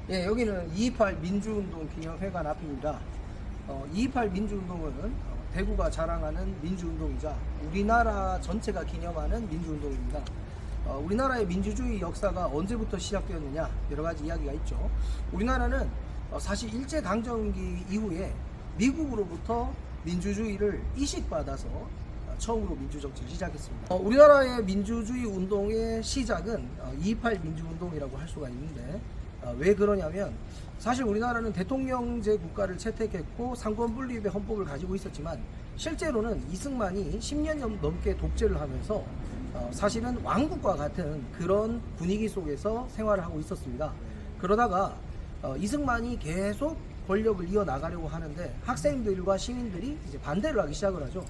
예, 여기는 228 민주운동 기념회관 앞입니다. 228 민주운동은 대구가 자랑하는 민주운동이자 우리나라 전체가 기념하는 민주운동입니다. 우리나라의 민주주의 역사가 언제부터 시작되었느냐 여러 가지 이야기가 있죠. 우리나라는 사실 일제강점기 이후에 미국으로부터 민주주의를 이식받아서 처음으로 민주정치를 시작했습니다. 우리나라의 민주주의 운동의 시작은 228 민주운동이라고 할 수가 있는데 왜 그러냐면 사실 우리나라는 대통령제 국가를 채택했고 상권 분립의 헌법을 가지고 있었지만 실제로는 이승만이 10년 넘게 독재를 하면서 사실은 왕국과 같은 그런 분위기 속에서 생활을 하고 있었습니다. 그러다가 이승만이 계속 권력을 이어나가려고 하는데 학생들과 시민들이 이제 반대를 하기 시작을 하죠.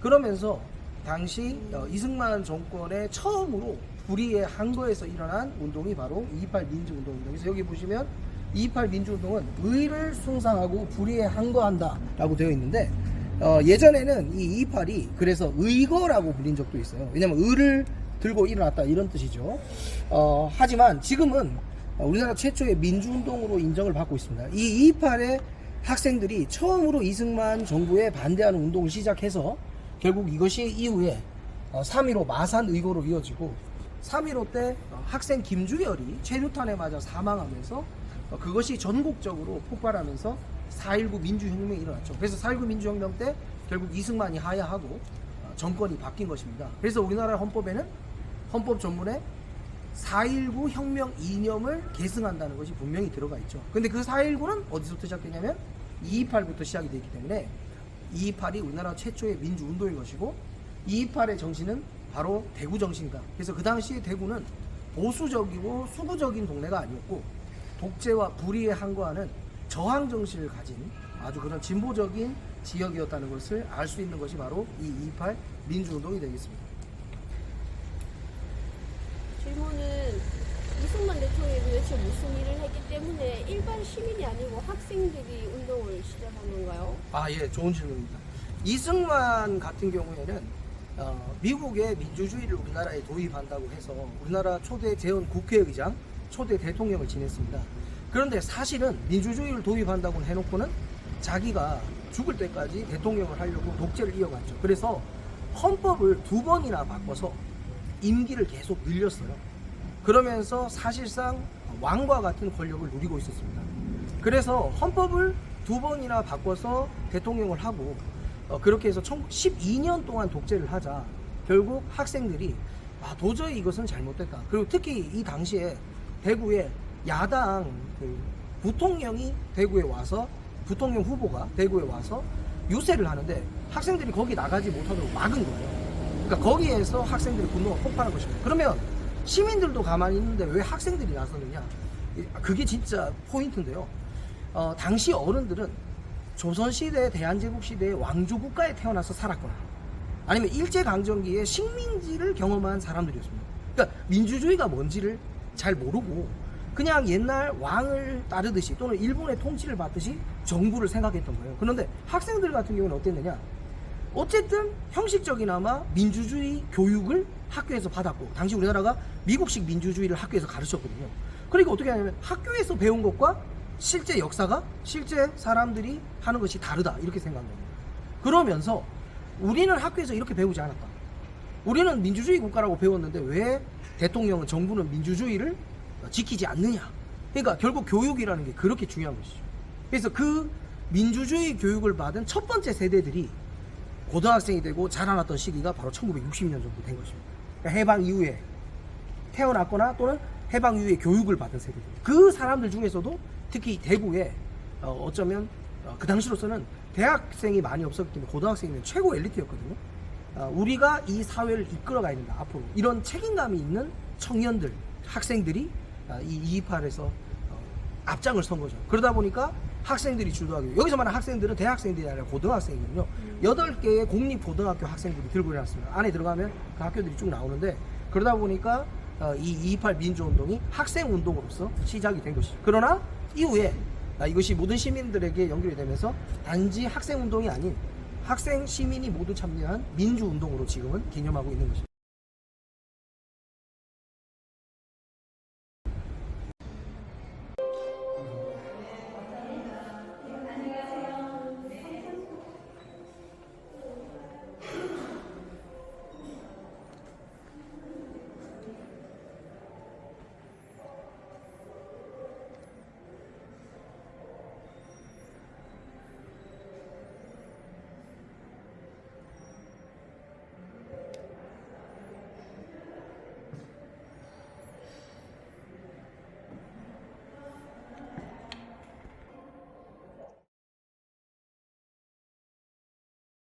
그러면서 당시 이승만 정권의 처음으로 불의의 항거에서 일어난 운동이 바로 228 민주운동입니다. 그래서 여기 보시면 228 민주운동은 의를 숭상하고 불의에 항거한다 라고 되어 있는데 예전에는 이 228이 그래서 의거라고 불린 적도 있어요. 왜냐면 의를 들고 일어났다 이런 뜻이죠. 하지만 지금은 우리나라 최초의 민주운동으로 인정을 받고 있습니다. 이 228의 학생들이 처음으로 이승만 정부에 반대하는 운동을 시작해서 결국 이것이 이후에 3.15 마산 의거로 이어지고 3.15 때 학생 김주열이 최루탄에 맞아 사망하면서 그것이 전국적으로 폭발하면서 4.19 민주혁명이 일어났죠. 그래서 4.19 민주혁명 때 결국 이승만이 하야하고 정권이 바뀐 것입니다. 그래서 우리나라 헌법에는 헌법 전문에 4.19 혁명 이념을 계승한다는 것이 분명히 들어가 있죠. 근데 그 4.19는 어디서부터 시작되냐면 228부터 시작이 되기 때문에 228이 우리나라 최초의 민주운동인 것이고 228의 정신은 바로 대구 정신이다. 그래서 그 당시에 대구는 보수적이고 수구적인 동네가 아니었고 독재와 불의에 항거하는 저항 정신을 가진 아주 그런 진보적인 지역이었다는 것을 알 수 있는 것이 바로 이 228 민주운동이 되겠습니다. 질문은 이승만 대통령이 도대체 무슨 일을 했기 때문에 일반 시민이 아니고 학생들이 운동을 시작한 건가요? 예, 좋은 질문입니다. 이승만 같은 경우에는 미국의 민주주의를 우리나라에 도입한다고 해서 우리나라 초대 재헌 국회의장, 초대 대통령을 지냈습니다. 그런데 사실은 민주주의를 도입한다고 해놓고는 자기가 죽을 때까지 대통령을 하려고 독재를 이어갔죠. 그래서 헌법을 2번이나 바꿔서 임기를 계속 늘렸어요. 그러면서 사실상 왕과 같은 권력을 누리고 있었습니다. 그래서 헌법을 2번이나 바꿔서 대통령을 하고 그렇게 해서 12년 동안 독재를 하자 결국 학생들이 도저히 이것은 잘못됐다. 그리고 특히 이 당시에 대구에 야당 부통령이 대구에 와서 부통령 후보가 대구에 와서 유세를 하는데 학생들이 거기 나가지 못하도록 막은 거예요. 그러니까 거기에서 학생들의 분노가 폭발한 것입니다. 그러면 시민들도 가만히 있는데 왜 학생들이 나서느냐? 그게 진짜 포인트인데요. 당시 어른들은 조선시대, 대한제국시대의 왕조국가에 태어나서 살았거나 아니면 일제강점기에 식민지를 경험한 사람들이었습니다. 그러니까 민주주의가 뭔지를 잘 모르고 그냥 옛날 왕을 따르듯이 또는 일본의 통치를 받듯이 정부를 생각했던 거예요. 그런데 학생들 같은 경우는 어땠느냐? 어쨌든 형식적이나마 민주주의 교육을 학교에서 받았고 당시 우리나라가 미국식 민주주의를 학교에서 가르쳤거든요. 그러니까 어떻게 하냐면 학교에서 배운 것과 실제 역사가 실제 사람들이 하는 것이 다르다 이렇게 생각합니다. 그러면서 우리는 학교에서 이렇게 배우지 않았다. 우리는 민주주의 국가라고 배웠는데 왜 대통령은 정부는 민주주의를 지키지 않느냐. 그러니까 결국 교육이라는 게 그렇게 중요한 것이죠. 그래서 그 민주주의 교육을 받은 첫 번째 세대들이 고등학생이 되고 자라났던 시기가 바로 1960년 정도 된 것입니다. 그러니까 해방 이후에 태어났거나 또는 해방 이후에 교육을 받은 세대들. 그 사람들 중에서도 특히 대구에 어쩌면 그 당시로서는 대학생이 많이 없었기 때문에 고등학생이면 최고 엘리트였거든요. 우리가 이 사회를 이끌어가야 된다 앞으로 이런 책임감이 있는 청년들, 학생들이 이 228에서 앞장을 선 거죠. 그러다 보니까 학생들이 주도하게 여기서 말하는 학생들은 대학생들이 아니라 고등학생이거든요. 8개의 공립고등학교 학생들이 들고 일어났습니다. 안에 들어가면 그 학교들이 쭉 나오는데 그러다 보니까 이 228 민주운동이 학생운동으로서 시작이 된 것이죠. 그러나 이후에 이것이 모든 시민들에게 연결이 되면서 단지 학생운동이 아닌 학생, 시민이 모두 참여한 민주운동으로 지금은 기념하고 있는 것입니다.